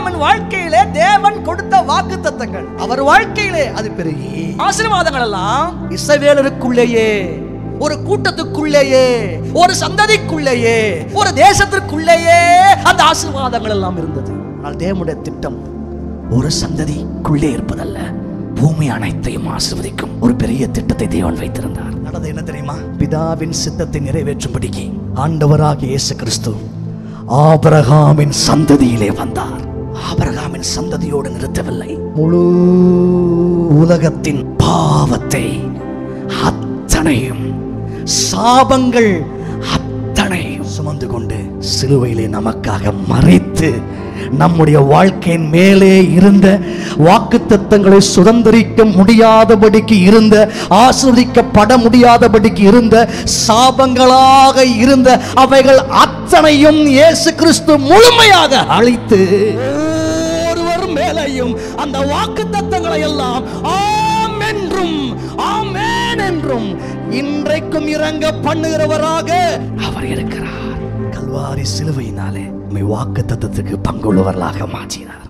ஆபிரகாமின் வாழ்க்கையிலே தேவன் கொடுத்த வாக்குத்தத்தங்கள், அவர் வாழ்க்கையிலே அது பெருகி ஆசீர்வாதங்கள் எல்லாம் இஸ்ரவேலருக்குள்ளேயே, ஒரு கூட்டத்துக்குள்ளேயே, ஒரு சந்ததிக்குள்ளேயே, ஒரு தேசத்திற்குள்ளேயே அந்த ஆசீர்வாதங்கள் எல்லாம் இருந்தது. ஆனால் தேவனுடைய திட்டம் ஒரு சந்ததிக்குள்ளே இருப்பதல்ல, பூமி அனைத்தையும் ஆசீர்வதிக்கும் ஒரு பெரிய திட்டத்தை தேவன் வைத்திருந்தார். நடந்தது என்ன தெரியுமா? பிதாவின் சித்தத்தை நிறைவேற்றும்படிக்கு ஆண்டவராகிய இயேசு கிறிஸ்து ஆபிரகாமின் சந்ததியிலே வந்தார். ஆபிரகாமின் சந்ததியோடு நிறுத்தவில்லை, முழு உலகத்தின் பாவத்தை அத்தனையும், சாபங்கள் அத்தனையும் சுமந்து கொண்டு சிலுவையிலே நமக்காக மறைத்து நம்முடைய வாழ்க்கையின் மேலே இருந்த வாக்குத்தத்தங்களை சுதந்திரிக்க முடியாதபடிக்கு இருந்த, ஆசீர்வதிக்கப்பட முடியாதபடிக்கு இருந்த, சாபங்களாக இருந்த அவைகள் அத்தனையும் இயேசு கிறிஸ்து முழுமையாக அழித்து ஒருவர் மேலையும் அந்த வாக்குத்தத்தங்களை எல்லாம் ஆம் என்றும் ஆமென் என்றும் இன்றைக்கும் இறங்க பண்ணுகிறவராக அவர் இருக்கிறார். கல்வாரி சிலுவையினாலே வாக்குத்தத்தத்துக்கு பங்குள்ளவர்களாக மாற்றினார்.